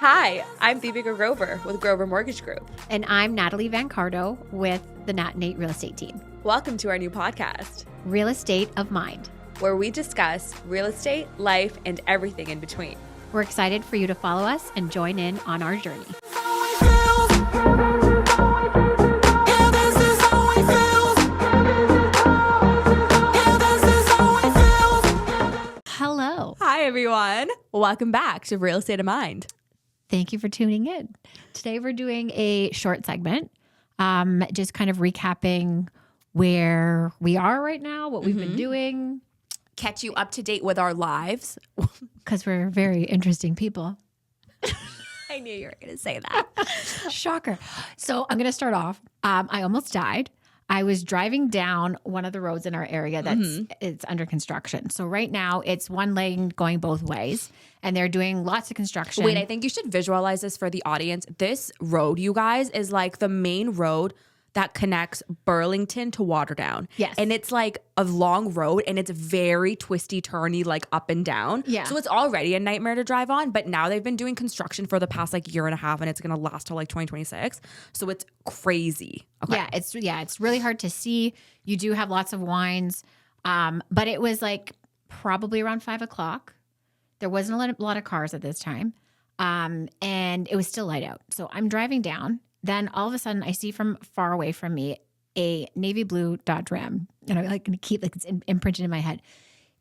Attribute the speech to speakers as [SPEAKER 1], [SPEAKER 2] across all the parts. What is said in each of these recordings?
[SPEAKER 1] Hi, I'm Deepika Grover with Grover Mortgage Group.
[SPEAKER 2] And I'm Natalie Van Cardo with the Nat Nate Real Estate Team.
[SPEAKER 1] Welcome to our new podcast,
[SPEAKER 2] Real Estate of Mind,
[SPEAKER 1] where we discuss real estate, life, and everything in between.
[SPEAKER 2] We're excited for you to follow us and join in on our journey. Hello.
[SPEAKER 1] Hi, everyone. Welcome back to Real Estate of Mind.
[SPEAKER 2] Thank you for tuning in. Today we're doing a short segment, just kind of recapping where we are right now, what we've been doing.
[SPEAKER 1] Catch you up to date with our lives.
[SPEAKER 2] Because we're very interesting people.
[SPEAKER 1] I knew you were going to say that.
[SPEAKER 2] Shocker. So I'm going to start off. I almost died. I was driving down one of the roads in our area it's under construction. So right now it's one lane going both ways and they're doing lots of construction.
[SPEAKER 1] Wait, I think you should visualize this for the audience. This road, you guys, is like the main road that connects Burlington to Waterdown.
[SPEAKER 2] Yes.
[SPEAKER 1] And it's like a long road and it's very twisty, turny, like up and down.
[SPEAKER 2] Yeah.
[SPEAKER 1] So it's already a nightmare to drive on, but now they've been doing construction for the past like year and a half and it's going to last till like 2026. So it's crazy. Okay.
[SPEAKER 2] Yeah, it's really hard to see. You do have lots of wines. But it was like probably around 5:00. There wasn't a lot of cars at this time. And it was still light out. So I'm driving down. Then all of a sudden I see from far away from me a navy blue Dodge Ram. And I'm like going to keep like it's imprinted in my head.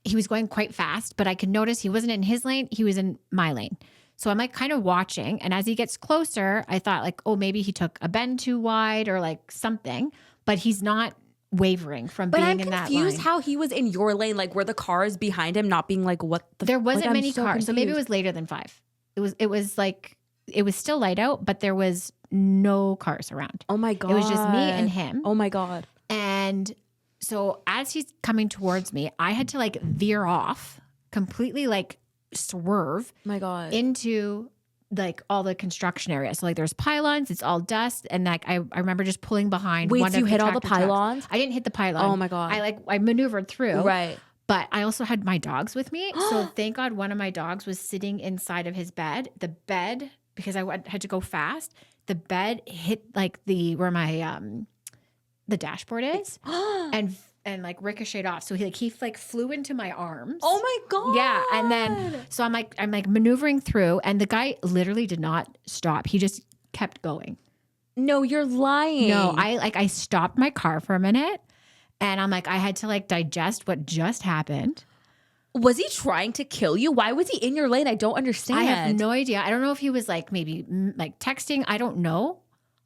[SPEAKER 2] He was going quite fast, but I could notice he wasn't in his lane. He was in my lane. So I'm like kind of watching. And as he gets closer, I thought like, oh, maybe he took a bend too wide or like something, but he's not wavering from being in that line.
[SPEAKER 1] But I'm confused how he was in your lane. Like were the cars behind him not being like, what the
[SPEAKER 2] There wasn't
[SPEAKER 1] like,
[SPEAKER 2] many cars. So maybe it was later than 5. It was still light out, but there was no cars around.
[SPEAKER 1] Oh my God.
[SPEAKER 2] It was just me and him.
[SPEAKER 1] Oh my God.
[SPEAKER 2] And so as he's coming towards me, I had to like veer off, completely like swerve
[SPEAKER 1] My God.
[SPEAKER 2] into like all the construction area. So like there's pylons, it's all dust. And like I remember just pulling behind.
[SPEAKER 1] Wait,
[SPEAKER 2] one
[SPEAKER 1] so
[SPEAKER 2] of
[SPEAKER 1] you
[SPEAKER 2] the
[SPEAKER 1] hit all the
[SPEAKER 2] tractor trucks.
[SPEAKER 1] pylons?
[SPEAKER 2] I didn't hit the pylon.
[SPEAKER 1] Oh my God.
[SPEAKER 2] I maneuvered through.
[SPEAKER 1] Right.
[SPEAKER 2] But I also had my dogs with me. So thank God one of my dogs was sitting inside of his bed. The bed, because I had to go fast, the bed hit like where my the dashboard is and like ricocheted off. So he flew into my arms.
[SPEAKER 1] Oh my God.
[SPEAKER 2] Yeah. And then so I'm like maneuvering through and the guy literally did not stop. He just kept going.
[SPEAKER 1] No, you're lying.
[SPEAKER 2] No, I stopped my car for a minute. And I'm like, I had to like digest what just happened.
[SPEAKER 1] Was he trying to kill you? Why was he in your lane? I don't understand.
[SPEAKER 2] I have no idea. I don't know if he was like maybe like texting. I don't know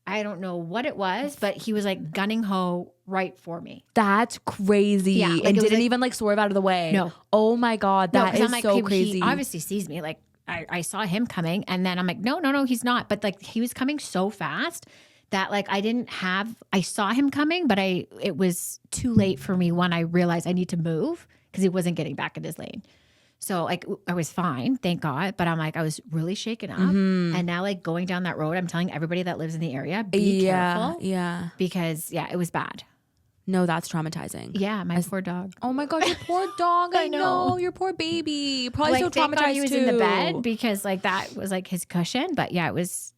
[SPEAKER 2] what it was, but he was like gunning ho right for me.
[SPEAKER 1] That's crazy.
[SPEAKER 2] Yeah, like
[SPEAKER 1] and
[SPEAKER 2] it was
[SPEAKER 1] didn't
[SPEAKER 2] like-
[SPEAKER 1] even like swerve out of the way.
[SPEAKER 2] No.
[SPEAKER 1] Oh my God. That is
[SPEAKER 2] I'm like,
[SPEAKER 1] so
[SPEAKER 2] he
[SPEAKER 1] crazy.
[SPEAKER 2] obviously sees me. Like I saw him coming and then I'm like, no, he's not. But like he was coming so fast that like I saw him coming, but it was too late for me when I realized I need to move because he wasn't getting back in his lane. So like I was fine, thank God. But I'm like, I was really shaken up. And now like going down that road, I'm telling everybody that lives in the area, be careful.
[SPEAKER 1] Yeah.
[SPEAKER 2] Because it was bad.
[SPEAKER 1] No, that's traumatizing.
[SPEAKER 2] Yeah, my poor dog.
[SPEAKER 1] Oh my God, your poor dog. I know. Your poor baby. Probably so
[SPEAKER 2] thank
[SPEAKER 1] traumatized
[SPEAKER 2] God he was
[SPEAKER 1] too.
[SPEAKER 2] in the bed because like that was like his cushion. But yeah, it was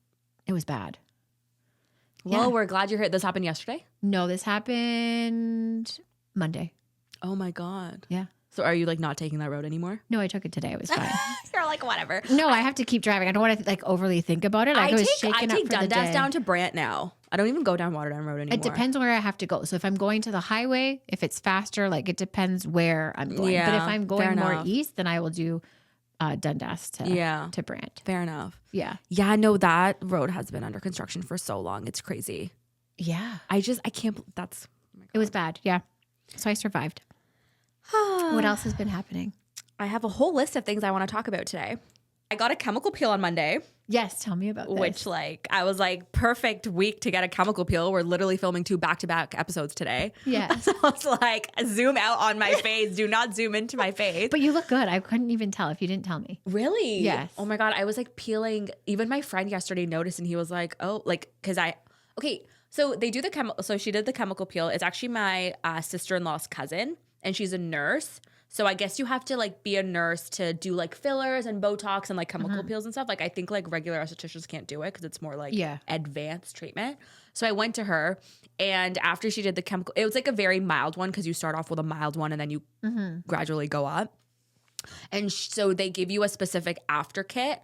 [SPEAKER 2] bad.
[SPEAKER 1] Well, we're glad you're here. This happened yesterday?
[SPEAKER 2] No, this happened Monday.
[SPEAKER 1] Oh my God.
[SPEAKER 2] Yeah.
[SPEAKER 1] So are you like not taking that road anymore?
[SPEAKER 2] No, I took it today. It was fine.
[SPEAKER 1] You're like, whatever.
[SPEAKER 2] No, I have to keep driving. I don't want to like overly think about it. Like, I
[SPEAKER 1] take Dundas down to Brant now. I don't even go down Waterdown Road anymore.
[SPEAKER 2] It depends where I have to go. So if I'm going to the highway, if it's faster, like it depends where I'm going.
[SPEAKER 1] Yeah,
[SPEAKER 2] but if I'm going
[SPEAKER 1] fair
[SPEAKER 2] more
[SPEAKER 1] enough.
[SPEAKER 2] east, then I will do Dundas to Brant.
[SPEAKER 1] Fair enough.
[SPEAKER 2] Yeah.
[SPEAKER 1] Yeah, no, that road has been under construction for so long. It's crazy.
[SPEAKER 2] Yeah.
[SPEAKER 1] I can't, that's. Oh my God.
[SPEAKER 2] It was bad. Yeah. So I survived. What else has been happening?
[SPEAKER 1] I have a whole list of things I want to talk about today. I got a chemical peel on Monday.
[SPEAKER 2] Yes, tell me about this.
[SPEAKER 1] Which like, I was like, perfect week to get a chemical peel. We're literally filming 2 back-to-back episodes today.
[SPEAKER 2] Yeah.
[SPEAKER 1] So I was like, zoom out on my face. Do not zoom into my face.
[SPEAKER 2] But you look good. I couldn't even tell if you didn't tell me.
[SPEAKER 1] Really?
[SPEAKER 2] Yes.
[SPEAKER 1] Oh my God. I was like peeling. Even my friend yesterday noticed and he was like, oh, like, because so they do so she did the chemical peel. It's actually my sister-in-law's cousin and she's a nurse. So I guess you have to like be a nurse to do like fillers and Botox and like chemical peels and stuff. Like I think like regular estheticians can't do it because it's more like advanced treatment. So I went to her, and after she did the chemical, it was like a very mild one because you start off with a mild one and then you gradually go up. And so they give you a specific after kit,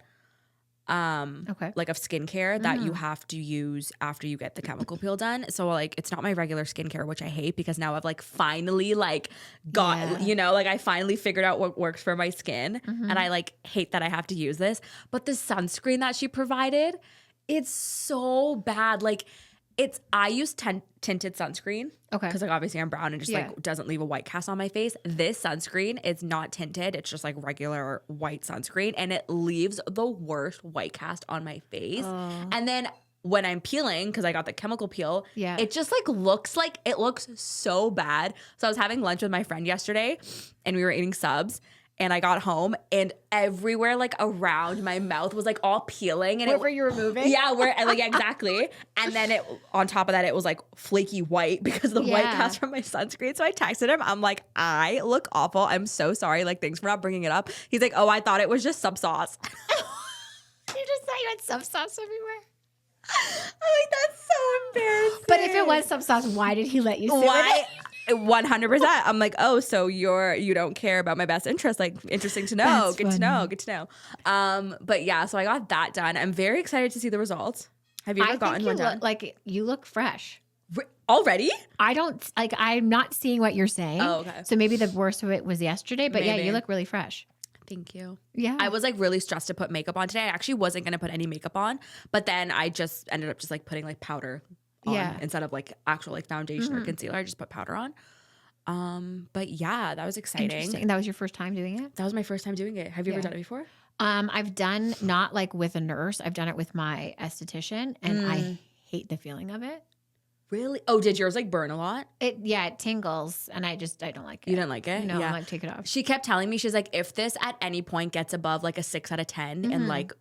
[SPEAKER 1] like of skincare that you have to use after you get the chemical peel done. So like it's not my regular skincare, which I hate because now I've like finally like got, you know, like I finally figured out what works for my skin, and I like hate that I have to use this. But the sunscreen that she provided, it's so bad. Like I use tinted sunscreen. Okay. Because like obviously I'm brown and just like doesn't leave a white cast on my face. This sunscreen is not tinted. It's just like regular white sunscreen, and it leaves the worst white cast on my face. And then when I'm peeling, because I got the chemical peel, it just like looks so bad. So I was having lunch with my friend yesterday, and we were eating subs. And I got home, and everywhere like around my mouth was like all peeling. And
[SPEAKER 2] where you were moving?
[SPEAKER 1] Yeah, like exactly. And then on top of that, it was like flaky white because of the white cast from my sunscreen. So I texted him. I'm like, I look awful. I'm so sorry. Like, thanks for not bringing it up. He's like, oh, I thought it was just sub sauce.
[SPEAKER 2] You just thought you had sub sauce everywhere?
[SPEAKER 1] I'm like, that's so embarrassing.
[SPEAKER 2] But if it was sub sauce, why did he let you sit with it?
[SPEAKER 1] 100%. I'm like, oh, so you don't care about my best interest. Like, interesting to know. Good to know. But yeah, so I got that done. I'm very excited to see the results. Have you ever gotten one done?
[SPEAKER 2] You look fresh.
[SPEAKER 1] Already?
[SPEAKER 2] I'm not seeing what you're saying.
[SPEAKER 1] Oh, okay.
[SPEAKER 2] So maybe the worst of it was yesterday, but
[SPEAKER 1] maybe.
[SPEAKER 2] Yeah, you look really fresh.
[SPEAKER 1] Thank you.
[SPEAKER 2] Yeah.
[SPEAKER 1] I was like really stressed to put makeup on today. I actually wasn't going to put any makeup on, but then I just ended up just like putting like powder on instead of like actual like foundation or concealer. I just put powder on. But yeah, that was exciting.
[SPEAKER 2] Interesting. That was your first time doing it?
[SPEAKER 1] That was my first time doing it. Have you ever done it before?
[SPEAKER 2] I've done not like with a nurse. I've done it with my esthetician, and I hate the feeling of it.
[SPEAKER 1] Really? Oh, did yours like burn a lot?
[SPEAKER 2] It tingles, and I don't like it.
[SPEAKER 1] You didn't like it?
[SPEAKER 2] No, I'm like, take it off.
[SPEAKER 1] She kept telling me, she's like, if this at any point gets above like a 6 out of 10 and like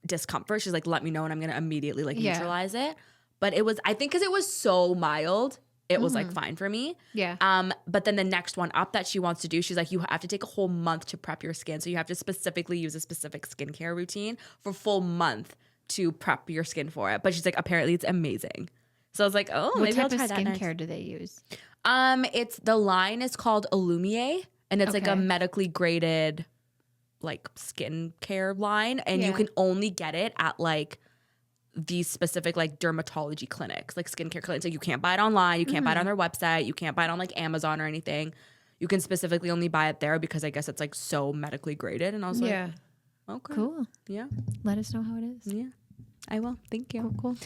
[SPEAKER 1] discomfort, she's like, let me know and I'm going to immediately like neutralize it. But it was, I think because it was so mild, it was like fine for me.
[SPEAKER 2] Yeah.
[SPEAKER 1] But then the next one up that she wants to do, she's like, you have to take a whole month to prep your skin. So you have to specifically use a specific skincare routine for a full month to prep your skin for it. But she's like, apparently it's amazing. So I was like, oh,
[SPEAKER 2] what
[SPEAKER 1] maybe
[SPEAKER 2] type
[SPEAKER 1] I'll try
[SPEAKER 2] of
[SPEAKER 1] that
[SPEAKER 2] skincare
[SPEAKER 1] next.
[SPEAKER 2] do they use?
[SPEAKER 1] The line is called Illumier, and it's like a medically graded like skincare line, and you can only get it at like these specific like dermatology clinics, like skincare clinics. Like you can't buy it online, you can't buy it on their website, you can't buy it on like Amazon or anything. You can specifically only buy it there because I guess it's like so medically graded. And I was like, okay,
[SPEAKER 2] cool.
[SPEAKER 1] Yeah,
[SPEAKER 2] let us know how it is.
[SPEAKER 1] Yeah, I will. Thank you.
[SPEAKER 2] Cool.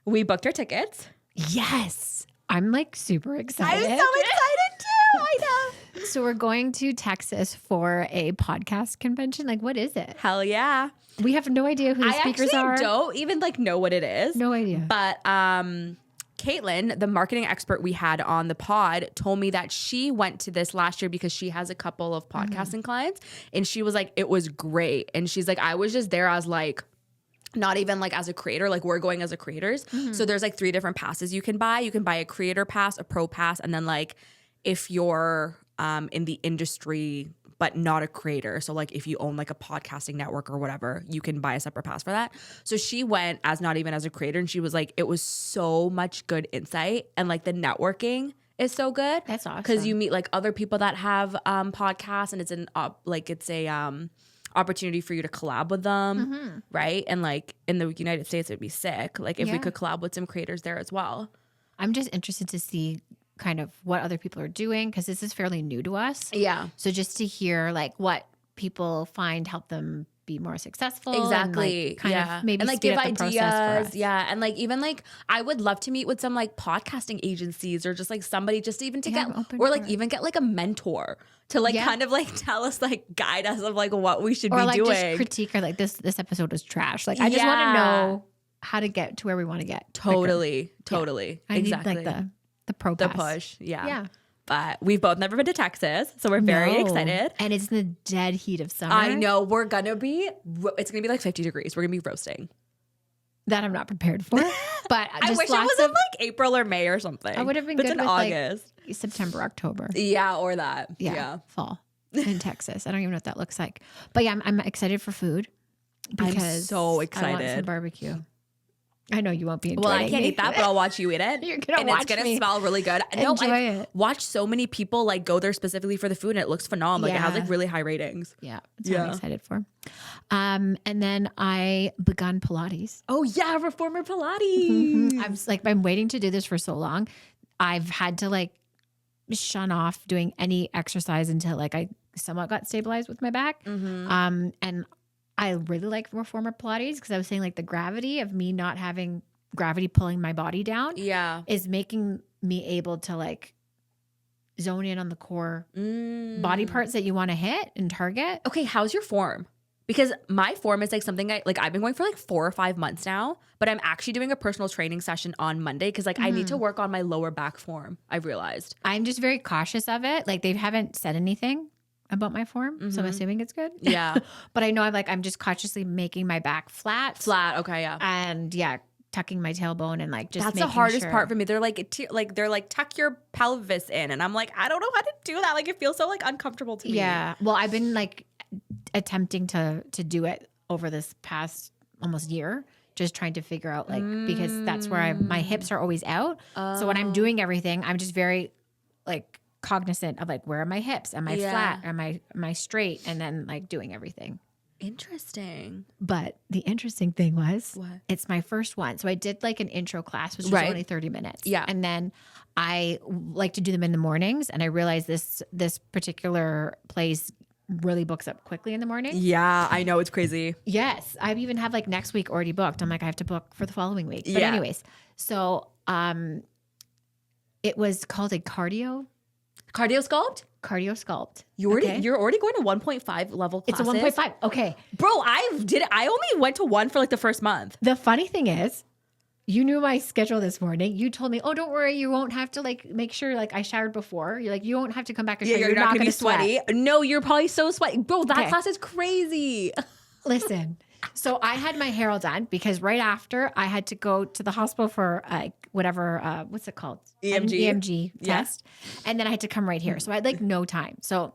[SPEAKER 1] We booked our tickets.
[SPEAKER 2] Yes. I'm like super excited.
[SPEAKER 1] I'm so excited too. I know.
[SPEAKER 2] So we're going to Texas for a podcast convention. Like, what is it?
[SPEAKER 1] Hell yeah.
[SPEAKER 2] We have no idea who the speakers are.
[SPEAKER 1] I actually don't even like know what it is.
[SPEAKER 2] No idea.
[SPEAKER 1] But Caitlin, the marketing expert we had on the pod, told me that she went to this last year because she has a couple of podcasting clients, and she was like, it was great. And she's like, I was just there as like, not even like as a creator, like we're going as a creators. So there's like 3 different passes you can buy. You can buy a creator pass, a pro pass, and then like if you're in the industry but not a creator, so like if you own like a podcasting network or whatever, you can buy a separate pass for that. So she went as not even as a creator, and she was like, it was so much good insight, and like the networking is so good.
[SPEAKER 2] That's awesome.
[SPEAKER 1] Because you meet like other people that have podcasts, and it's opportunity for you to collab with them, right? And like in the United States, it'd be sick. Like if we could collab with some creators there as well.
[SPEAKER 2] I'm just interested to see kind of what other people are doing, because this is fairly new to us.
[SPEAKER 1] Yeah.
[SPEAKER 2] So just to hear like what people find help them be more successful.
[SPEAKER 1] Exactly.
[SPEAKER 2] And like kind of maybe
[SPEAKER 1] and like
[SPEAKER 2] speed
[SPEAKER 1] give
[SPEAKER 2] up the process for
[SPEAKER 1] ideas.
[SPEAKER 2] us.
[SPEAKER 1] Yeah. And like even like I would love to meet with some like podcasting agencies, or just like somebody just even to get, or like even get like a mentor to like kind of like tell us, like guide us of like what we should be
[SPEAKER 2] like
[SPEAKER 1] doing.
[SPEAKER 2] Just critique or like this episode was trash. Like I just want to know how to get to where we want to get.
[SPEAKER 1] Totally.
[SPEAKER 2] I
[SPEAKER 1] Exactly.
[SPEAKER 2] need like the pro
[SPEAKER 1] the
[SPEAKER 2] pass.
[SPEAKER 1] push. Yeah. But we've both never been to Texas, so we're very excited.
[SPEAKER 2] And it's in the dead heat of summer.
[SPEAKER 1] I know. It's going to be like 50 degrees. We're going to be roasting.
[SPEAKER 2] That I'm not prepared for. But
[SPEAKER 1] I wish it was in like April or May or something.
[SPEAKER 2] I would have been
[SPEAKER 1] but
[SPEAKER 2] good
[SPEAKER 1] it's in
[SPEAKER 2] with
[SPEAKER 1] August.
[SPEAKER 2] Like September, October.
[SPEAKER 1] Yeah, or that.
[SPEAKER 2] Yeah. Fall. in Texas. I don't even know what that looks like. But yeah, I'm excited for food because
[SPEAKER 1] I'm so excited.
[SPEAKER 2] I want some barbecue. I know you won't be enjoying
[SPEAKER 1] Well, I can't
[SPEAKER 2] me.
[SPEAKER 1] eat that, but I'll watch you eat it.
[SPEAKER 2] You're gonna
[SPEAKER 1] and
[SPEAKER 2] watch
[SPEAKER 1] it's gonna
[SPEAKER 2] me
[SPEAKER 1] smell really good. No,
[SPEAKER 2] enjoy
[SPEAKER 1] I've
[SPEAKER 2] it.
[SPEAKER 1] watched so many people like go there specifically for the food, and it looks phenomenal. Like it has
[SPEAKER 2] Yeah.
[SPEAKER 1] like really high ratings.
[SPEAKER 2] Yeah, that's what I'm excited for. And then I begun Pilates.
[SPEAKER 1] Oh yeah, reformer Pilates.
[SPEAKER 2] I've been waiting to do this for so long. I've had to like shun off doing any exercise until like I somewhat got stabilized with my back. And I really like reformer Pilates because I was saying like the gravity of me not having gravity pulling my body down is making me able to like zone in on the core body parts that you want to hit and target.
[SPEAKER 1] Okay, how's your form? Because my form is like something I've been going for like 4 or 5 months now, but I'm actually doing a personal training session on Monday because like I need to work on my lower back form. I've realized.
[SPEAKER 2] I'm just very cautious of it. Like they haven't said anything about my form, so I'm assuming it's good.
[SPEAKER 1] Yeah.
[SPEAKER 2] But I know I'm just cautiously making my back flat.
[SPEAKER 1] Flat, okay, yeah.
[SPEAKER 2] And tucking my tailbone and like just
[SPEAKER 1] that's the hardest part for me. They're like tuck your pelvis in, and I'm like I don't know how to do that. Like it feels so like uncomfortable to me.
[SPEAKER 2] Yeah. Well, I've been like attempting to do it over this past almost year, just trying to figure out like because that's where my hips are always out. So when I'm doing everything, I'm just very like cognizant of like where are my hips? Am I flat? Am I straight? And then like doing everything.
[SPEAKER 1] Interesting.
[SPEAKER 2] But the interesting thing was
[SPEAKER 1] what?
[SPEAKER 2] It's my first one. So I did like an intro class, which was only 30 minutes.
[SPEAKER 1] Yeah.
[SPEAKER 2] And then I like to do them in the mornings. And I realized this particular place really books up quickly in the morning.
[SPEAKER 1] Yeah, I know. It's crazy.
[SPEAKER 2] Yes. I even have like next week already booked. I'm like, I have to book for the following week. But anyways, so it was called a cardio sculpt. You're already going to 1.5 level classes. It's a 1.5. Okay.
[SPEAKER 1] Bro, I only went to 1 for like the first month.
[SPEAKER 2] The funny thing is, you knew my schedule this morning. You told me, oh, don't worry. You won't have to like make sure like I showered before. You're like, you won't have to come back and shower.
[SPEAKER 1] You're not going to be sweaty. No, you're probably so sweaty. Bro, that class is crazy.
[SPEAKER 2] Listen. So I had my hair all done because right after I had to go to the hospital for whatever, what's it called? EMG test. And then I had to come right here. So I had like no time. So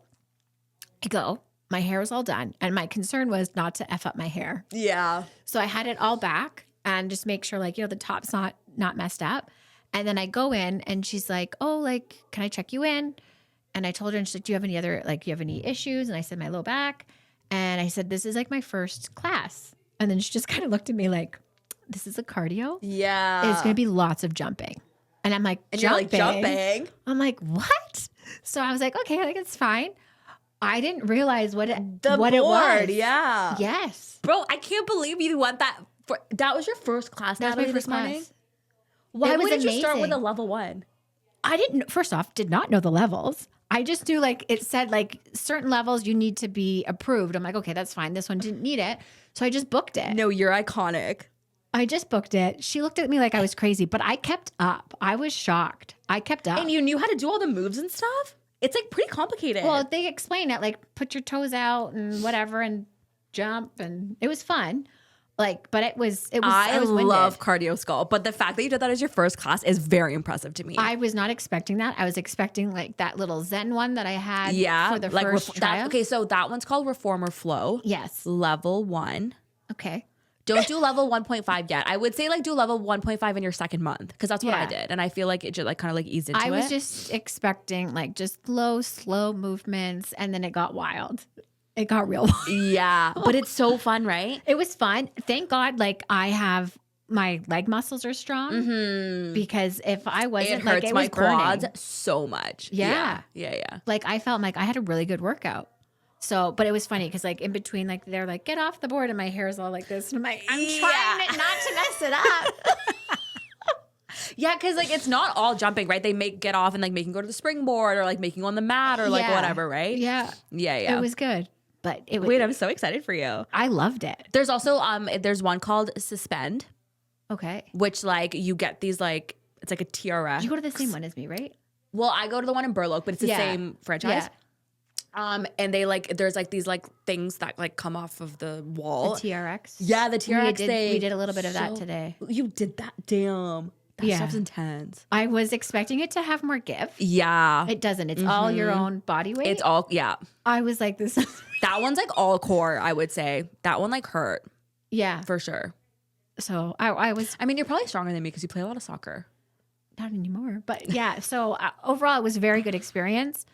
[SPEAKER 2] I go, my hair was all done. And my concern was not to F up my hair.
[SPEAKER 1] Yeah.
[SPEAKER 2] So I had it all back and just make sure like, the top's not messed up. And then I go in and she's like, oh, like, can I check you in? And I told her, and she's like, do you have any issues? And I said, my low back. And I said, this is like my first class. And then she just kind of looked at me like, this is a cardio?
[SPEAKER 1] Yeah.
[SPEAKER 2] It's going to be lots of jumping. And I'm like,
[SPEAKER 1] and
[SPEAKER 2] jumping?
[SPEAKER 1] You're like, jumping?
[SPEAKER 2] I'm like, what? So I was like, okay, like it's fine. I didn't realize what it was.
[SPEAKER 1] Yeah.
[SPEAKER 2] Yes.
[SPEAKER 1] Bro, I can't believe you went that. That was your first class,
[SPEAKER 2] That was
[SPEAKER 1] Natalie,
[SPEAKER 2] my first
[SPEAKER 1] this morning?
[SPEAKER 2] class.
[SPEAKER 1] Why wouldn't you start with a level 1?
[SPEAKER 2] I did not know the levels. I just knew like it said like certain levels you need to be approved. I'm like, okay, that's fine. This one didn't need it. So I just booked it.
[SPEAKER 1] No, you're iconic.
[SPEAKER 2] I just booked it. She looked at me like I was crazy, but I kept up. I was shocked. I kept up.
[SPEAKER 1] And you knew how to do all the moves and stuff? It's like pretty complicated.
[SPEAKER 2] Well, they explain it like put your toes out and whatever and jump, and it was fun. Like, but it was I
[SPEAKER 1] love cardio sculpt, but the fact that you did that as your first class is very impressive to me.
[SPEAKER 2] I was not expecting that. I was expecting like that little Zen one that I had for the
[SPEAKER 1] like
[SPEAKER 2] first trial.
[SPEAKER 1] Okay, so that one's called Reformer Flow.
[SPEAKER 2] Yes.
[SPEAKER 1] Level 1.
[SPEAKER 2] Okay.
[SPEAKER 1] Don't do level 1.5 yet. I would say like do level 1.5 in your second month because that's what I did. And I feel like it just like kind of like eased into it.
[SPEAKER 2] I was just expecting like just slow movements, and then it got wild. It got real wild.
[SPEAKER 1] Yeah. But it's so fun, right?
[SPEAKER 2] It was fun. Thank God, like I have my leg muscles are strong because if I wasn't,
[SPEAKER 1] it hurts
[SPEAKER 2] like, it
[SPEAKER 1] my
[SPEAKER 2] was burning.
[SPEAKER 1] quads so much.
[SPEAKER 2] Yeah.
[SPEAKER 1] Like
[SPEAKER 2] I felt like I had a really good workout. So, but it was funny because like in between, like they're like, get off the board, and my hair is all like this, and I'm like, I'm trying not to mess it up.
[SPEAKER 1] Yeah, because like it's not all jumping, right? They get off and like making go to the springboard or like making on the mat or like whatever, right?
[SPEAKER 2] Yeah. It was good. But it was,
[SPEAKER 1] wait, I'm so excited for you.
[SPEAKER 2] I loved it.
[SPEAKER 1] There's also there's one called Suspend.
[SPEAKER 2] Okay.
[SPEAKER 1] Which like you get these like it's like a TRX.
[SPEAKER 2] You go to the same one as me, right?
[SPEAKER 1] Well, I go to the one in Burloak, but it's the same franchise. Yeah. And they like there's like these like things that like come off of the wall.
[SPEAKER 2] The TRX.
[SPEAKER 1] Yeah, the TRX.
[SPEAKER 2] We did a little bit of that today.
[SPEAKER 1] You did that? Damn. That stuff's intense.
[SPEAKER 2] I was expecting it to have more give.
[SPEAKER 1] Yeah.
[SPEAKER 2] It doesn't. It's all your own body weight.
[SPEAKER 1] It's all, yeah.
[SPEAKER 2] I was like, this is...
[SPEAKER 1] That one's like all core, I would say. That one like hurt.
[SPEAKER 2] Yeah.
[SPEAKER 1] For sure.
[SPEAKER 2] So I was...
[SPEAKER 1] I mean, you're probably stronger than me because you play a lot of soccer.
[SPEAKER 2] Not anymore. But yeah, so overall, it was a very good experience.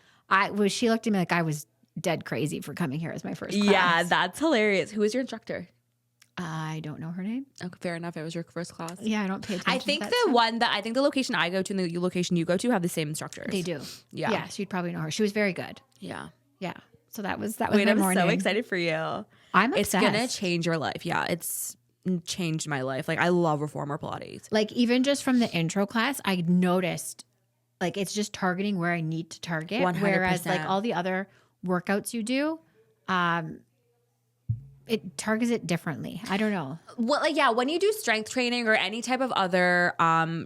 [SPEAKER 2] She looked at me like I was dead crazy for coming here as my first class.
[SPEAKER 1] Yeah, that's hilarious. Who was your instructor?
[SPEAKER 2] I don't know her name.
[SPEAKER 1] Okay, fair enough. It was your first class.
[SPEAKER 2] Yeah, I don't pay attention.
[SPEAKER 1] I think the location I go to and the location you go to have the same instructors.
[SPEAKER 2] They do.
[SPEAKER 1] Yeah.
[SPEAKER 2] Yeah, so you'd probably know her. She was very good.
[SPEAKER 1] Yeah.
[SPEAKER 2] Yeah. So that was
[SPEAKER 1] Wait,
[SPEAKER 2] my
[SPEAKER 1] I'm
[SPEAKER 2] morning.
[SPEAKER 1] so excited for you.
[SPEAKER 2] I'm
[SPEAKER 1] It's
[SPEAKER 2] obsessed.
[SPEAKER 1] gonna change your life. Yeah, it's changed my life. Like I love reformer Pilates.
[SPEAKER 2] Like even just from the intro class, I noticed like it's just targeting where I need to target.
[SPEAKER 1] 100%.
[SPEAKER 2] Whereas like all the other workouts you do, it targets it differently. I don't know.
[SPEAKER 1] Well, like yeah, when you do strength training or any type of other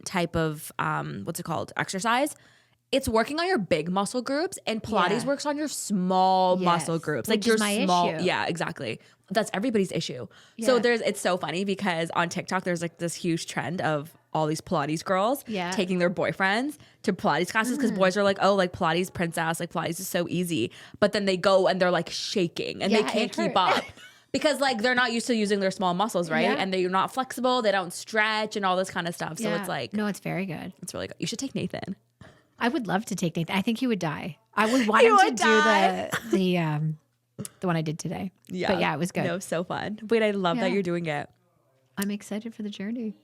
[SPEAKER 1] type of what's it called, exercise, it's working on your big muscle groups, and Pilates works on your small muscle groups, like
[SPEAKER 2] which
[SPEAKER 1] your
[SPEAKER 2] is my
[SPEAKER 1] small.
[SPEAKER 2] issue.
[SPEAKER 1] Yeah, exactly. That's everybody's issue. So
[SPEAKER 2] Yeah.
[SPEAKER 1] it's so funny because on TikTok there's like this huge trend of all these Pilates girls taking their boyfriends to Pilates classes because boys are like, oh, like Pilates princess, like Pilates is so easy, but then they go and they're like shaking and they can't keep up. Because like they're not used to using their small muscles, right?
[SPEAKER 2] Yeah.
[SPEAKER 1] And they're not flexible, they don't stretch and all this kind of stuff. So it's like,
[SPEAKER 2] no, it's very good.
[SPEAKER 1] it's really good. You should take Nathan.
[SPEAKER 2] I would love to take Nathan. I think he would die. I would want him to do the one I did today.
[SPEAKER 1] Yeah.
[SPEAKER 2] But yeah, it was good.
[SPEAKER 1] No, so fun. Wait, I love that you're doing it.
[SPEAKER 2] I'm excited for the journey.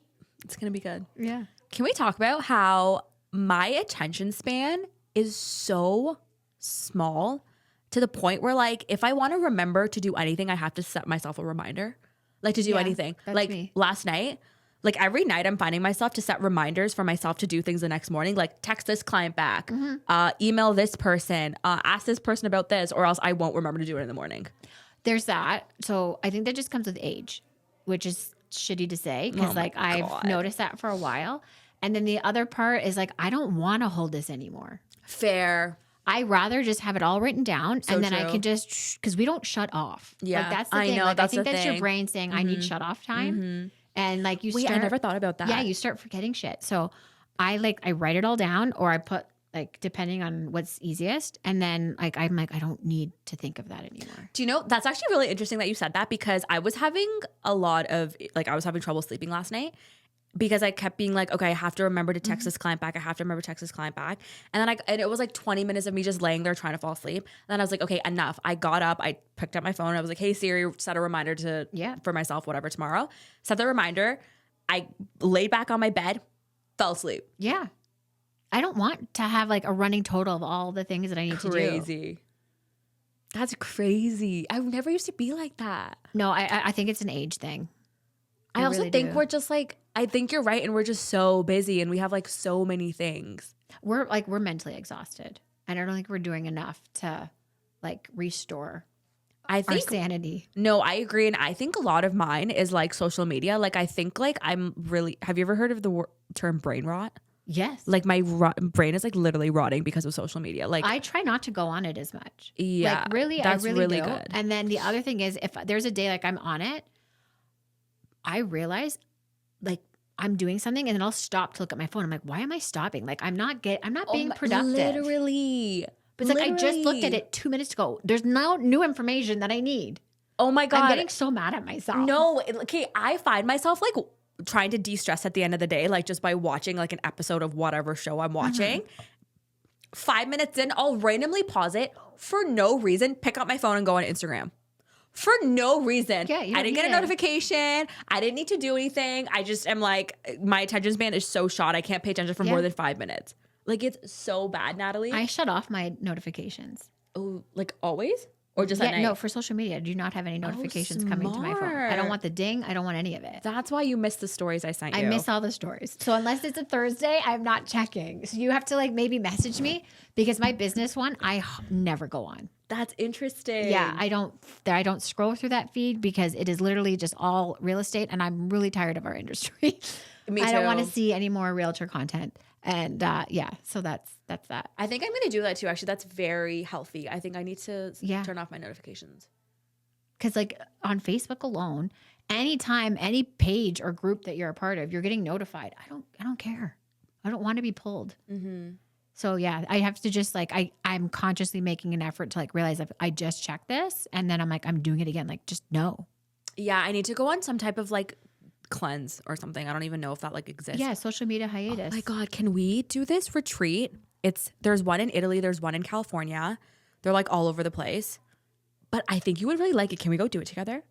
[SPEAKER 1] It's going to be good.
[SPEAKER 2] Yeah.
[SPEAKER 1] Can we talk about how my attention span is so small to the point where like if I want to remember to do anything, I have to set myself a reminder, like to do anything.
[SPEAKER 2] That's
[SPEAKER 1] like
[SPEAKER 2] me.
[SPEAKER 1] last night, like every night I'm finding myself to set reminders for myself to do things the next morning, like text this client back, email this person, ask this person about this, or else I won't remember to do it in the morning.
[SPEAKER 2] There's that. So I think that just comes with age, which is shitty to say because I've noticed that for a while. And then the other part is like, I don't want to hold this anymore.
[SPEAKER 1] Fair.
[SPEAKER 2] I rather just have it all written down and then I
[SPEAKER 1] true.
[SPEAKER 2] can just, because we don't shut off.
[SPEAKER 1] Yeah,
[SPEAKER 2] like, that's the
[SPEAKER 1] I
[SPEAKER 2] thing.
[SPEAKER 1] know,
[SPEAKER 2] Like,
[SPEAKER 1] that's
[SPEAKER 2] I think
[SPEAKER 1] the
[SPEAKER 2] that's your
[SPEAKER 1] thing.
[SPEAKER 2] brain saying I need shut off time. And like you
[SPEAKER 1] Wait,
[SPEAKER 2] start.
[SPEAKER 1] I never thought about that.
[SPEAKER 2] Yeah, you start forgetting shit. So I write it all down or I put like depending on what's easiest. And then like I'm like, I don't need to think of that anymore.
[SPEAKER 1] Do you know, that's actually really interesting that you said that because I was having trouble sleeping last night because I kept being like, okay, I have to remember to text this client back. I have to remember to text this client back. And then and it was like 20 minutes of me just laying there trying to fall asleep. And then I was like, okay, enough. I got up, I picked up my phone. I was like, hey Siri, set a reminder for myself, whatever, tomorrow. Set the reminder. I laid back on my bed, fell asleep.
[SPEAKER 2] Yeah. I don't want to have like a running total of all the things that I need to do.
[SPEAKER 1] Crazy. That's crazy. I never used to be like that.
[SPEAKER 2] No, I think it's an age thing.
[SPEAKER 1] I also
[SPEAKER 2] really
[SPEAKER 1] think
[SPEAKER 2] do.
[SPEAKER 1] we're just like, I think you're right. And we're just so busy and we have like so many things.
[SPEAKER 2] We're mentally exhausted. And I don't think we're doing enough to like restore
[SPEAKER 1] I think
[SPEAKER 2] our sanity.
[SPEAKER 1] No, I agree. And I think a lot of mine is like social media. Like I think like have you ever heard of the term brain rot?
[SPEAKER 2] Yes.
[SPEAKER 1] Like my brain is like literally rotting because of social media. Like
[SPEAKER 2] I try not to go on it as much.
[SPEAKER 1] Yeah.
[SPEAKER 2] Like really,
[SPEAKER 1] that's
[SPEAKER 2] I really do.
[SPEAKER 1] good.
[SPEAKER 2] And then the other thing is if there's a day like I'm on it, I realize like I'm doing something and then I'll stop to look at my phone. I'm like, why am I stopping? Like I'm not being productive.
[SPEAKER 1] Literally.
[SPEAKER 2] But it's like I just looked at it 2 minutes ago. There's no new information that I need.
[SPEAKER 1] Oh my God.
[SPEAKER 2] I'm getting so mad at myself.
[SPEAKER 1] No, okay. I find myself like trying to de-stress at the end of the day, like just by watching like an episode of whatever show I'm watching. 5 minutes in, I'll randomly pause it for no reason, pick up my phone and go on Instagram. For no reason.
[SPEAKER 2] Yeah,
[SPEAKER 1] I didn't get a notification. I didn't need to do anything. I just am like, my attention span is so short. I can't pay attention for more than 5 minutes. Like it's so bad, Natalie.
[SPEAKER 2] I shut off my notifications.
[SPEAKER 1] Oh, like always? Or just at night?
[SPEAKER 2] No, for social media. I do not have any notifications coming to my phone. I don't want the ding. I don't want any of it.
[SPEAKER 1] That's why you missed the stories I sent you.
[SPEAKER 2] I miss all the stories. So unless it's a Thursday, I'm not checking. So you have to like maybe message me because my business one, I never go on.
[SPEAKER 1] That's interesting.
[SPEAKER 2] Yeah, I don't scroll through that feed because it is literally just all real estate and I'm really tired of our industry.
[SPEAKER 1] Me too.
[SPEAKER 2] I don't want to see any more realtor content. And so that's that.
[SPEAKER 1] I think I'm going to do that too. Actually, that's very healthy. I think I need to turn off my notifications.
[SPEAKER 2] Because like on Facebook alone, anytime, any page or group that you're a part of, you're getting notified. I don't care. I don't want to be pulled.
[SPEAKER 1] Mm-hmm.
[SPEAKER 2] So yeah, I have to just like, I'm consciously making an effort to like realize if I just checked this and then I'm like, I'm doing it again. Like, just no.
[SPEAKER 1] Yeah, I need to go on some type of like cleanse or something. I don't even know if that like exists.
[SPEAKER 2] Yeah, social media hiatus.
[SPEAKER 1] Oh my God, can we do this retreat? There's one in Italy, there's one in California. They're like all over the place. But I think you would really like it. Can we go do it together?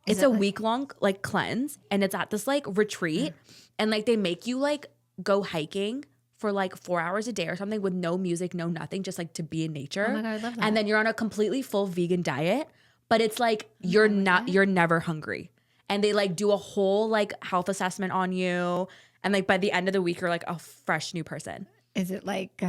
[SPEAKER 1] It's a week-long like cleanse, and it's at this like retreat, and like they make you like go hiking for like 4 hours a day or something with no music, no nothing, just like to be in nature.
[SPEAKER 2] Oh my God, I love that.
[SPEAKER 1] And then you're on a completely full vegan diet, but it's like you're never hungry. And they like do a whole like health assessment on you, and like by the end of the week you're like a fresh new person.
[SPEAKER 2] Is it like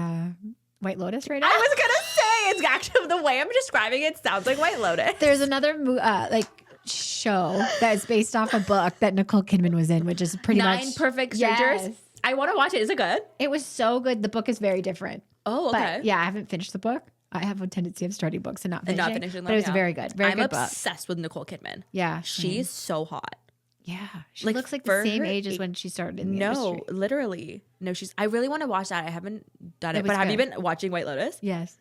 [SPEAKER 2] White Lotus right now?
[SPEAKER 1] I was gonna say it's actually the way I'm describing it sounds like White Lotus.
[SPEAKER 2] There's another like show that's based off a book that Nicole Kidman was in, which is pretty much
[SPEAKER 1] Nine Perfect Strangers.
[SPEAKER 2] Yes.
[SPEAKER 1] I want to watch it. Is it good?
[SPEAKER 2] It was so good. The book is very different.
[SPEAKER 1] Oh, okay.
[SPEAKER 2] But yeah, I haven't finished the book. I have a tendency of starting books and not finishing them. But it was very good. Very
[SPEAKER 1] I'm
[SPEAKER 2] good book.
[SPEAKER 1] obsessed with Nicole Kidman.
[SPEAKER 2] Yeah.
[SPEAKER 1] She's so hot.
[SPEAKER 2] Yeah. She
[SPEAKER 1] Like,
[SPEAKER 2] looks like
[SPEAKER 1] for
[SPEAKER 2] the same
[SPEAKER 1] her
[SPEAKER 2] age as when she started in the
[SPEAKER 1] No,
[SPEAKER 2] industry.
[SPEAKER 1] literally. No, I really want to watch that. I haven't done it.
[SPEAKER 2] was
[SPEAKER 1] But have you
[SPEAKER 2] good.
[SPEAKER 1] been watching White Lotus?
[SPEAKER 2] Yes.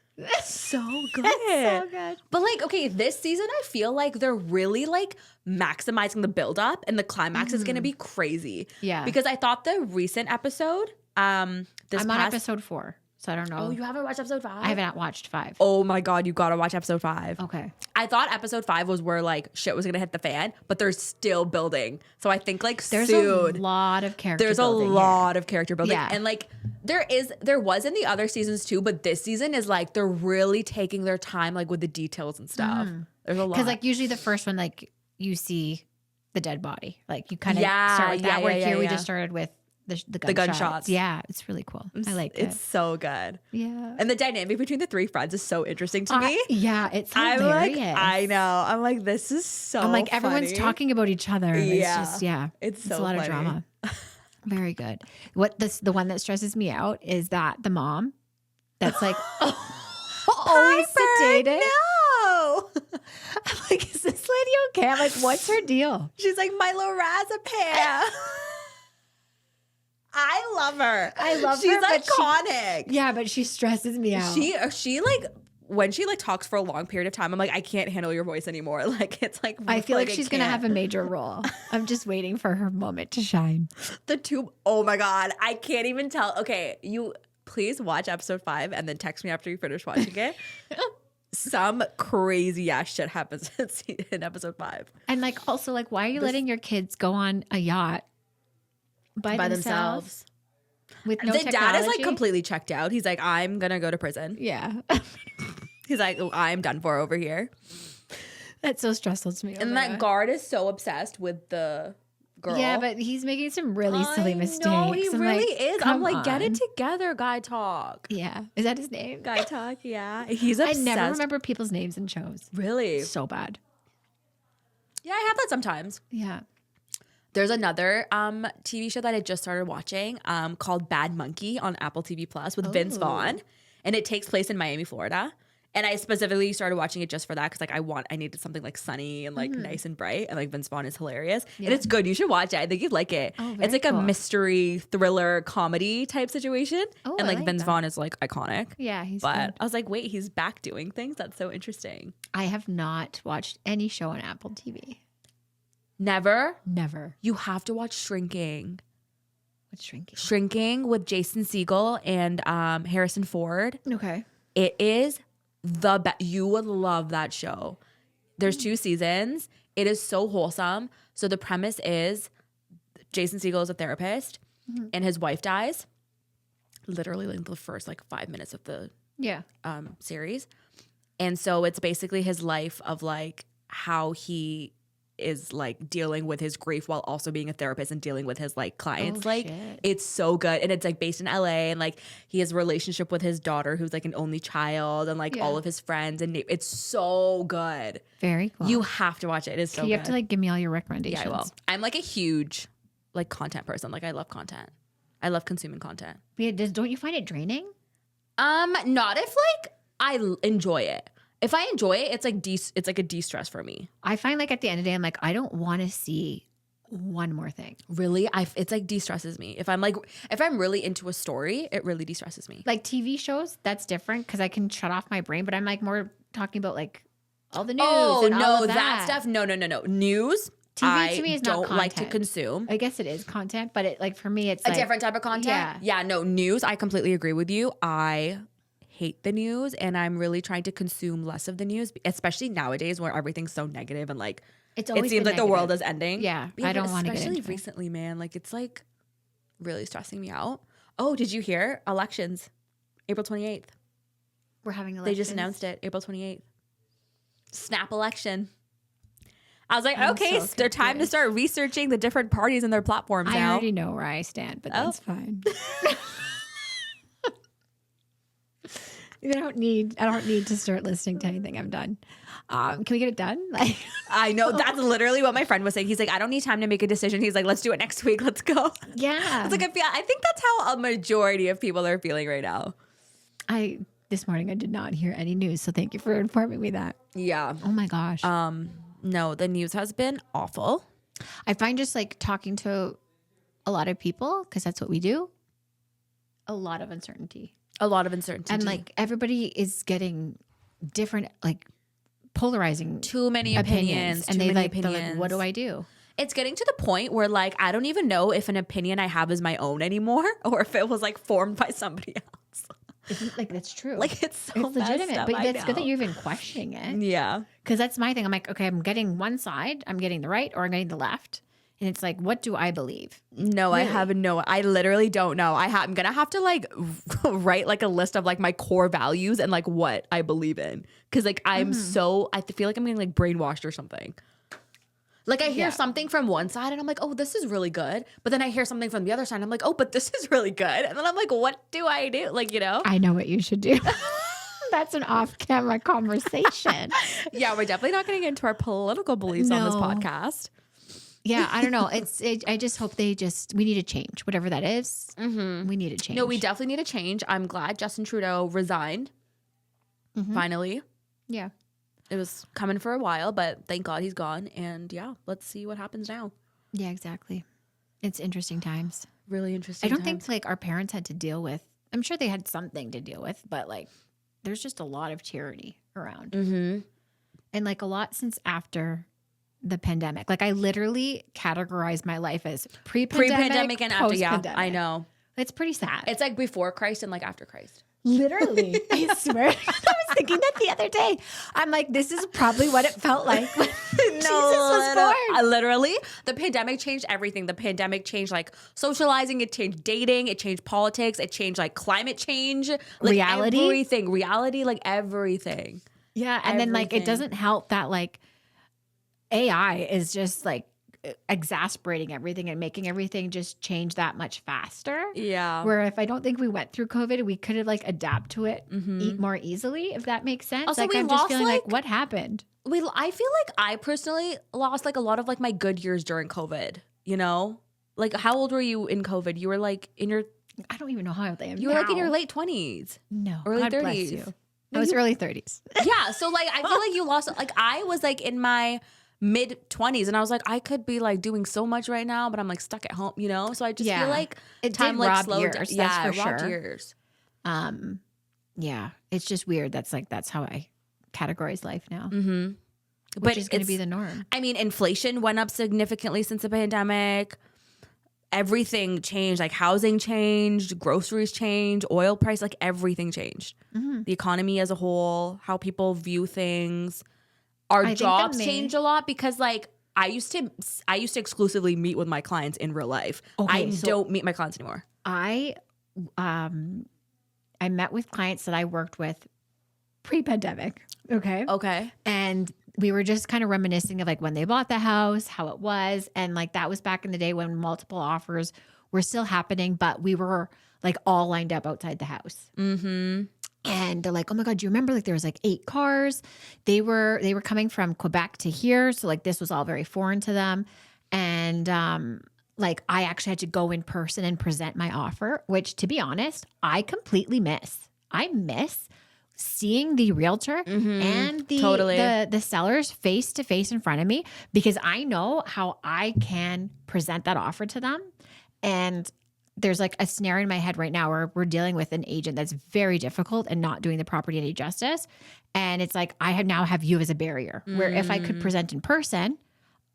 [SPEAKER 1] So good.
[SPEAKER 2] So good.
[SPEAKER 1] But like, okay, this season I feel like they're really like maximizing the buildup, and the climax is gonna be crazy.
[SPEAKER 2] Yeah.
[SPEAKER 1] Because I thought the recent episode,
[SPEAKER 2] I'm on episode 4, so I don't know.
[SPEAKER 1] Oh, you haven't watched episode 5?
[SPEAKER 2] I haven't watched 5.
[SPEAKER 1] Oh my God, you gotta watch episode 5.
[SPEAKER 2] Okay.
[SPEAKER 1] I thought episode 5 was where like shit was gonna hit the fan, but they're still building. So I think like
[SPEAKER 2] There's
[SPEAKER 1] soon
[SPEAKER 2] a lot of character
[SPEAKER 1] there's a
[SPEAKER 2] building
[SPEAKER 1] lot of character building.
[SPEAKER 2] Yeah.
[SPEAKER 1] And like there was in the other seasons too, but this season is like they're really taking their time like with the details and stuff. There's a lot.
[SPEAKER 2] Because like usually the first one, like you see the dead body. Like you kind of
[SPEAKER 1] Yeah,
[SPEAKER 2] start with that.
[SPEAKER 1] yeah,
[SPEAKER 2] Where
[SPEAKER 1] yeah,
[SPEAKER 2] here we
[SPEAKER 1] yeah.
[SPEAKER 2] just started with the
[SPEAKER 1] gunshots.
[SPEAKER 2] Yeah, it's really cool. I like it.
[SPEAKER 1] It's so good.
[SPEAKER 2] Yeah.
[SPEAKER 1] And the dynamic between the 3 friends is so interesting to me.
[SPEAKER 2] Yeah, it's
[SPEAKER 1] I'm
[SPEAKER 2] hilarious.
[SPEAKER 1] like, I know. I'm like, this is so
[SPEAKER 2] I'm like, everyone's
[SPEAKER 1] funny.
[SPEAKER 2] talking about each other.
[SPEAKER 1] Yeah.
[SPEAKER 2] It's just, it's
[SPEAKER 1] so
[SPEAKER 2] a lot
[SPEAKER 1] funny.
[SPEAKER 2] of drama. Very good. The one that stresses me out is that the mom that's like always sedated.
[SPEAKER 1] No.
[SPEAKER 2] I'm like, is this lady okay? I'm like, what's her deal?
[SPEAKER 1] She's like my lorazepam. I love her.
[SPEAKER 2] I love
[SPEAKER 1] She's
[SPEAKER 2] her, but
[SPEAKER 1] iconic.
[SPEAKER 2] Yeah, but she stresses me out.
[SPEAKER 1] She like when she like talks for a long period of time, I'm like, I can't handle your voice anymore. Like it's like
[SPEAKER 2] I feel like she's gonna
[SPEAKER 1] can't.
[SPEAKER 2] have a major role. I'm just waiting for her moment to shine.
[SPEAKER 1] The two. Oh my God, I can't even tell. Okay, you please watch episode 5 and then text me after you finish watching it. Some crazy ass shit happens in episode 5
[SPEAKER 2] And like also like, why are you letting your kids go on a yacht by themselves? With no
[SPEAKER 1] the
[SPEAKER 2] technology?
[SPEAKER 1] dad is like completely checked out. He's like, I'm gonna go to prison.
[SPEAKER 2] Yeah.
[SPEAKER 1] He's like, oh, I'm done for over here.
[SPEAKER 2] That's so stressful to me. Oh
[SPEAKER 1] And
[SPEAKER 2] my
[SPEAKER 1] that
[SPEAKER 2] God.
[SPEAKER 1] guard is so obsessed with the girl.
[SPEAKER 2] Yeah, but he's making some really silly mistakes.
[SPEAKER 1] No, he
[SPEAKER 2] I'm
[SPEAKER 1] really
[SPEAKER 2] like,
[SPEAKER 1] is.
[SPEAKER 2] come
[SPEAKER 1] I'm like, get
[SPEAKER 2] on.
[SPEAKER 1] it together, guy talk.
[SPEAKER 2] Yeah. Is that his name?
[SPEAKER 1] Guy talk, yeah. He's
[SPEAKER 2] I
[SPEAKER 1] obsessed.
[SPEAKER 2] never remember people's names in shows.
[SPEAKER 1] Really?
[SPEAKER 2] So bad.
[SPEAKER 1] Yeah, I have that sometimes.
[SPEAKER 2] Yeah.
[SPEAKER 1] There's another TV show that I just started watching called Bad Monkey on Apple TV Plus with Vince Vaughn. And it takes place in Miami, Florida. And I specifically started watching it just for that because like I needed something like sunny and like nice and bright. And like Vince Vaughn is hilarious.
[SPEAKER 2] Yeah.
[SPEAKER 1] And it's good. You should watch it. I think you'd like it.
[SPEAKER 2] Oh,
[SPEAKER 1] it's
[SPEAKER 2] very
[SPEAKER 1] like
[SPEAKER 2] cool.
[SPEAKER 1] a mystery thriller comedy type situation.
[SPEAKER 2] Oh,
[SPEAKER 1] and
[SPEAKER 2] I
[SPEAKER 1] like
[SPEAKER 2] like
[SPEAKER 1] Vince
[SPEAKER 2] that.
[SPEAKER 1] Vaughn is like iconic.
[SPEAKER 2] Yeah, he's
[SPEAKER 1] But
[SPEAKER 2] good.
[SPEAKER 1] I was like, wait, he's back doing things? That's so interesting.
[SPEAKER 2] I have not watched any show on Apple TV.
[SPEAKER 1] Never?
[SPEAKER 2] Never.
[SPEAKER 1] You have to watch Shrinking.
[SPEAKER 2] What's Shrinking?
[SPEAKER 1] Shrinking with Jason Segel and Harrison Ford.
[SPEAKER 2] Okay.
[SPEAKER 1] It is the best. You would love that show. There's 2 seasons. It is so wholesome. So the premise is Jason Segel is a therapist and his wife dies. Literally like the first like 5 minutes of the
[SPEAKER 2] Yeah.
[SPEAKER 1] series. And so it's basically his life of like how he is like dealing with his grief while also being a therapist and dealing with his like clients.
[SPEAKER 2] Oh,
[SPEAKER 1] like
[SPEAKER 2] shit.
[SPEAKER 1] it's so good. And it's like based in LA and like he has a relationship with his daughter who's like an only child and like
[SPEAKER 2] Yeah.
[SPEAKER 1] all of his friends and it's so good.
[SPEAKER 2] Very cool.
[SPEAKER 1] You have to watch it. It is so
[SPEAKER 2] you
[SPEAKER 1] good.
[SPEAKER 2] have to like give me all your recommendations.
[SPEAKER 1] Yeah, I will. I'm like a huge like content person. Like I love content. I love consuming content.
[SPEAKER 2] Yeah, don't you find it draining?
[SPEAKER 1] Not if like I enjoy it. If I enjoy it, it's like a de-stress for me.
[SPEAKER 2] I find like at the end of the day, I'm like, I don't want to see one more thing.
[SPEAKER 1] Really? It's like de-stresses me. If I'm really into a story, it really de-stresses me.
[SPEAKER 2] Like TV shows, that's different because I can shut off my brain, but I'm like more talking about like all the news.
[SPEAKER 1] Oh,
[SPEAKER 2] and
[SPEAKER 1] no,
[SPEAKER 2] all of
[SPEAKER 1] that stuff. No. News.
[SPEAKER 2] TV to me is not
[SPEAKER 1] don't
[SPEAKER 2] content.
[SPEAKER 1] like to consume.
[SPEAKER 2] I guess it is content, but it like for me, it's
[SPEAKER 1] a
[SPEAKER 2] like,
[SPEAKER 1] different type of content. Yeah. No, news. I completely agree with you. I hate the news, and I'm really trying to consume less of the news, especially nowadays where everything's so negative and like it seems like the world is ending.
[SPEAKER 2] Yeah, I don't want to get into
[SPEAKER 1] especially recently, man. Like it's like really stressing me out. Oh, did you hear elections? April 28th.
[SPEAKER 2] We're having elections.
[SPEAKER 1] They just announced it. April 28th. Snap election. I was like, okay, it's time to start researching the different parties and their platforms now.
[SPEAKER 2] I already know where I stand, but that's fine. I don't need to start listening to anything. I'm done. Can we get it done? Like,
[SPEAKER 1] I know that's literally what my friend was saying. He's like, I don't need time to make a decision. He's like, let's do it next week. Let's go.
[SPEAKER 2] Yeah.
[SPEAKER 1] It's like I think that's how a majority of people are feeling right now.
[SPEAKER 2] This morning I did not hear any news, so thank you for informing me that.
[SPEAKER 1] Yeah.
[SPEAKER 2] Oh my gosh.
[SPEAKER 1] No, the news has been awful.
[SPEAKER 2] I find just like talking to a lot of people, because that's what we do, a lot of uncertainty. And like everybody is getting different, like polarizing.
[SPEAKER 1] Too many opinions.
[SPEAKER 2] And they're like, what do I do?
[SPEAKER 1] It's getting to the point where like, I don't even know if an opinion I have is my own anymore or if it was like formed by somebody else.
[SPEAKER 2] Like that's true.
[SPEAKER 1] Like it's
[SPEAKER 2] legitimate,
[SPEAKER 1] up,
[SPEAKER 2] but it's good that you're even questioning it.
[SPEAKER 1] Yeah.
[SPEAKER 2] Because that's my thing. I'm like, okay, I'm getting one side, I'm getting the right, or I'm getting the left. And it's like, what do I believe?
[SPEAKER 1] No, really? I literally don't know. I'm going to have to like write like a list of like my core values and like what I believe in. Cause like I feel like I'm getting like brainwashed or something. Like I hear something from one side and I'm like, oh, this is really good. But then I hear something from the other side and I'm like, oh, but this is really good. And then I'm like, what do I do? Like, you know?
[SPEAKER 2] I know what you should do. That's an off-camera conversation.
[SPEAKER 1] Yeah, we're definitely not going to get into our political beliefs on this podcast.
[SPEAKER 2] Yeah, I don't know. I just hope we need to change, whatever that is. Mm-hmm. We need to change.
[SPEAKER 1] No, we definitely need to change. I'm glad Justin Trudeau resigned. Finally.
[SPEAKER 2] Yeah.
[SPEAKER 1] It was coming for a while, but thank God he's gone. And yeah, let's see what happens now.
[SPEAKER 2] Yeah, exactly. It's interesting times.
[SPEAKER 1] Really interesting
[SPEAKER 2] I don't think like our parents had to deal with, I'm sure they had something to deal with, but like there's just a lot of tyranny around. Mm-hmm. And like a lot since after the pandemic. Like I literally categorize my life as pre-pandemic and after. Yeah,
[SPEAKER 1] I know.
[SPEAKER 2] It's pretty sad.
[SPEAKER 1] It's like before Christ and like after Christ.
[SPEAKER 2] Literally. I swear. I was thinking that the other day. I'm like, this is probably what it felt like when Jesus was born.
[SPEAKER 1] Literally, the pandemic changed everything. The pandemic changed like socializing. It changed dating. It changed politics. It changed like climate change. Like
[SPEAKER 2] reality.
[SPEAKER 1] Everything. Reality, like everything.
[SPEAKER 2] Yeah. And then like it doesn't help that like AI is just like exasperating everything and making everything just change that much faster.
[SPEAKER 1] Yeah.
[SPEAKER 2] Where if I don't think we went through COVID, we could have like adapt to it more easily, if that makes sense.
[SPEAKER 1] Also,
[SPEAKER 2] like I'm just feeling like what happened?
[SPEAKER 1] I feel like I personally lost like a lot of like my good years during COVID, you know? Like how old were you in COVID? You were like in your
[SPEAKER 2] I don't even know how old I am.
[SPEAKER 1] You were like in your late 20s.
[SPEAKER 2] No.
[SPEAKER 1] Early
[SPEAKER 2] God
[SPEAKER 1] 30s.
[SPEAKER 2] Bless you. I was early 30s.
[SPEAKER 1] Yeah. So like I feel like you lost like I was like in my mid 20s and I was like I could be like doing so much right now, but I'm like stuck at home, you know? So I just feel like time like slowed down.
[SPEAKER 2] Yeah, it robbed
[SPEAKER 1] years.
[SPEAKER 2] Yeah. It's just weird. That's how I categorize life now.
[SPEAKER 1] Mm-hmm.
[SPEAKER 2] Which is going to be the norm.
[SPEAKER 1] I mean, inflation went up significantly since the pandemic. Everything changed, like housing changed, groceries changed, oil price, like everything changed. Mm-hmm. The economy as a whole, how people view things. Our jobs changed a lot because like I used to exclusively meet with my clients in real life. Okay, I don't meet my clients anymore.
[SPEAKER 2] I met with clients that I worked with pre-pandemic. Okay. And we were just kind of reminiscing of like when they bought the house, how it was. And like that was back in the day when multiple offers were still happening, but we were like all lined up outside the house. Mm-hmm. And they're like, oh my God, do you remember like there was like 8 cars? They were coming from Quebec to here. So like this was all very foreign to them. And like I actually had to go in person and present my offer, which to be honest, I completely miss. I miss seeing the realtor and the sellers face to face in front of me, because I know how I can present that offer to them. And there's like a scenario in my head right now where we're dealing with an agent that's very difficult and not doing the property any justice. And it's like, I now have you as a barrier, where if I could present in person,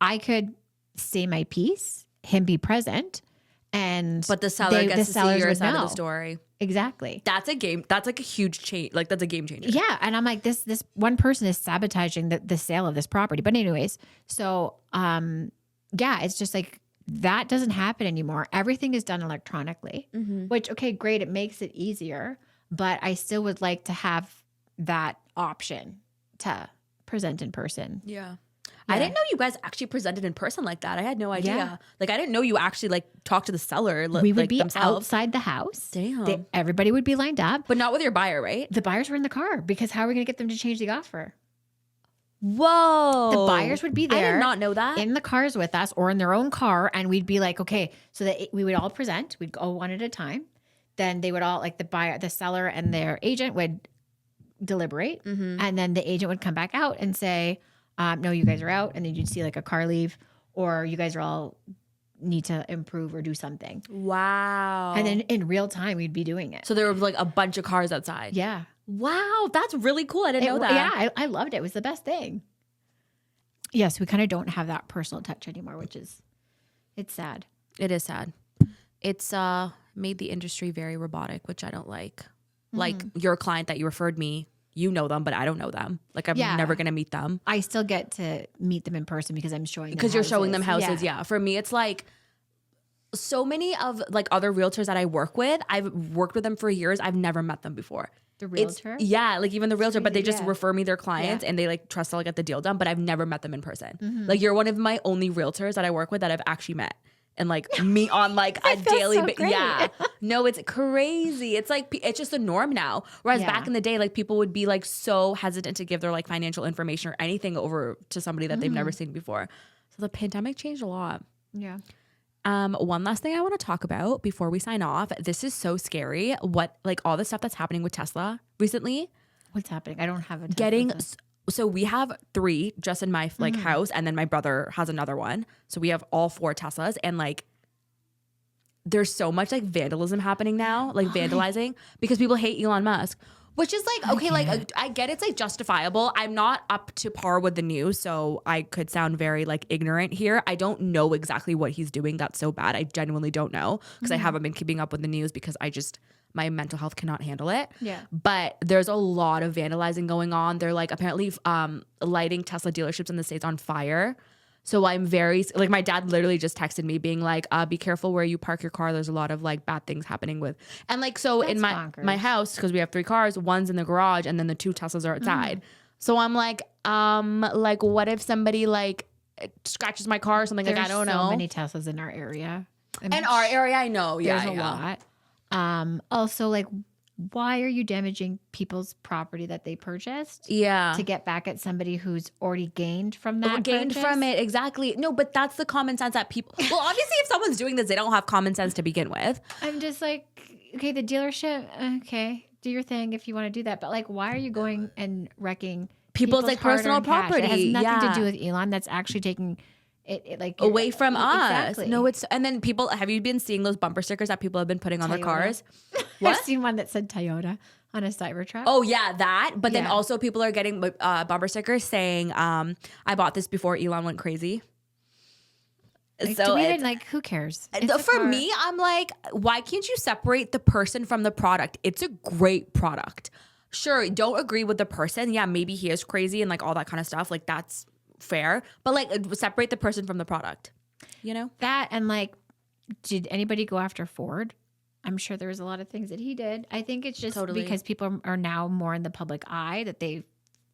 [SPEAKER 2] I could say my piece, him be present, but
[SPEAKER 1] the seller gets to see your side of the story.
[SPEAKER 2] Exactly.
[SPEAKER 1] That's like a huge change. Like that's a game changer.
[SPEAKER 2] Yeah. And I'm like, this one person is sabotaging the sale of this property. But anyways, so it's just like, that doesn't happen anymore. Everything is done electronically, which, okay, great. It makes it easier, but I still would like to have that option to present in person.
[SPEAKER 1] Yeah. I didn't know you guys actually presented in person like that. I had no idea. Yeah. Like, I didn't know you actually like talked to the seller.
[SPEAKER 2] We would
[SPEAKER 1] like,
[SPEAKER 2] be
[SPEAKER 1] themselves.
[SPEAKER 2] Outside the house.
[SPEAKER 1] Damn.
[SPEAKER 2] Everybody would be lined up.
[SPEAKER 1] But not with your buyer, right?
[SPEAKER 2] The buyers were in the car, because how are we going to get them to change the offer?
[SPEAKER 1] Whoa.
[SPEAKER 2] The buyers would be there.
[SPEAKER 1] I did not know that.
[SPEAKER 2] In the cars with us or in their own car. And we'd be like, okay, so that we would all present. We'd go one at a time. Then they would all, like the seller and their agent would deliberate. And then the agent would come back out and say, no, you guys are out. And then you'd see like a car leave, or you guys are all need to improve or do something.
[SPEAKER 1] Wow.
[SPEAKER 2] And then in real time, we'd be doing it.
[SPEAKER 1] So there were like a bunch of cars outside.
[SPEAKER 2] Yeah.
[SPEAKER 1] Wow. That's really cool. I didn't know that.
[SPEAKER 2] Yeah. I loved it. It was the best thing. Yes. We kind of don't have that personal touch anymore, it's sad.
[SPEAKER 1] It is sad. It's made the industry very robotic, which I don't like. Like your client that you referred me, you know them, but I don't know them. Like I'm never going to meet them.
[SPEAKER 2] I still get to meet them in person because I'm showing them
[SPEAKER 1] Because you're showing them houses. Yeah. For me, it's like so many of like other realtors that I work with, I've worked with them for years. I've never met them before.
[SPEAKER 2] The realtor?
[SPEAKER 1] Like even the realtor, but they just refer me their clients and they like trust I'll get the deal done, but I've never met them in person. Like you're one of my only realtors that I work with that I've actually met. And like meet on like a daily basis. Yeah. No, it's crazy. It's like, it's just the norm now. Whereas back in the day, like people would be like so hesitant to give their like financial information or anything over to somebody that they've never seen before. So the pandemic changed a lot.
[SPEAKER 2] Yeah.
[SPEAKER 1] One last thing I want to talk about before we sign off. This is so scary. What, like all the stuff that's happening with Tesla recently.
[SPEAKER 2] What's happening? I don't have a Tesla.
[SPEAKER 1] So we have 3 just in my like house, and then my brother has another one. So we have all 4 Teslas, and like there's so much like vandalism happening now, like vandalizing, because people hate Elon Musk, which is like, okay, like I get it's like justifiable. I'm not up to par with the news, so I could sound very like ignorant here. I don't know exactly what he's doing that's so bad. I genuinely don't know, because I haven't been keeping up with the news because my mental health cannot handle it.
[SPEAKER 2] Yeah.
[SPEAKER 1] But there's a lot of vandalizing going on. They're like apparently lighting Tesla dealerships in the States on fire. So I'm very, like my dad literally just texted me being like, be careful where you park your car. There's a lot of like bad things happening with. And like, so that's in my house, because we have 3 cars, one's in the garage and then the 2 Teslas are outside. So I'm like what if somebody like scratches my car or something? Like, I don't know.
[SPEAKER 2] So many Teslas in our area.
[SPEAKER 1] In our area, I know. Yeah.
[SPEAKER 2] There's a lot. Also, like, why are you damaging people's property that they purchased?
[SPEAKER 1] Yeah.
[SPEAKER 2] To get back at somebody who's already gained from that.
[SPEAKER 1] Gained from it, exactly. No, but that's the common sense that people. Well, obviously, if someone's doing this, they don't have common sense to begin with.
[SPEAKER 2] I'm just like, okay, the dealership, okay, do your thing if you want to do that. But like, why are you going and wrecking
[SPEAKER 1] people's like personal property?
[SPEAKER 2] It has nothing to do with Elon. That's actually taking it like
[SPEAKER 1] away from us.
[SPEAKER 2] Exactly.
[SPEAKER 1] No, it's, and then people, have you been seeing those bumper stickers that people have been putting on their cars? What?
[SPEAKER 2] I've seen one that said Toyota on a Cybertruck.
[SPEAKER 1] Oh yeah, that. But then also people are getting bumper stickers saying, I bought this before Elon went crazy.
[SPEAKER 2] Like,
[SPEAKER 1] so
[SPEAKER 2] like, who cares?
[SPEAKER 1] For me, I'm like, why can't you separate the person from the product? It's a great product. Sure, don't agree with the person. Yeah, maybe he is crazy and like all that kind of stuff. Like that's fair, but like separate the person from the product, you know?
[SPEAKER 2] That, and like, did anybody go after Ford? I'm sure there was a lot of things that he did. I think it's just because people are now more in the public eye that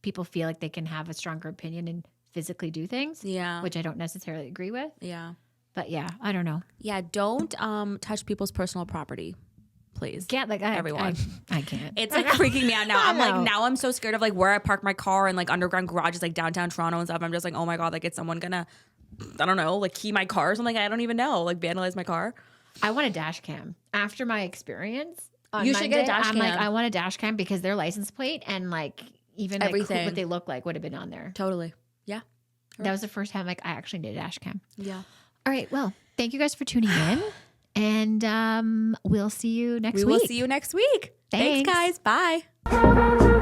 [SPEAKER 2] people feel like they can have a stronger opinion and physically do things.
[SPEAKER 1] Yeah.
[SPEAKER 2] Which I don't necessarily agree with.
[SPEAKER 1] Yeah.
[SPEAKER 2] But yeah, I don't know.
[SPEAKER 1] Yeah, don't touch people's personal property. Please.
[SPEAKER 2] Can't, like,
[SPEAKER 1] everyone.
[SPEAKER 2] I can't.
[SPEAKER 1] It's like freaking me out now. I'm like, now I'm so scared of like where I park my car and like underground garages, like downtown Toronto and stuff. I'm just like, oh my God, like is someone gonna, I don't know, like key my car or something? I don't even know, like vandalize my car.
[SPEAKER 2] I want a dash cam. After my experience,
[SPEAKER 1] You should get a dash cam.
[SPEAKER 2] I'm like, I want a dash cam because their license plate and like even
[SPEAKER 1] everything,
[SPEAKER 2] like what they look like would have been on there.
[SPEAKER 1] Totally. Yeah.
[SPEAKER 2] That was the first time like I actually did a dash cam.
[SPEAKER 1] Yeah.
[SPEAKER 2] All right. Well, thank you guys for tuning in. And we'll see you next week.
[SPEAKER 1] We will see you next week.
[SPEAKER 2] Thanks
[SPEAKER 1] guys. Bye.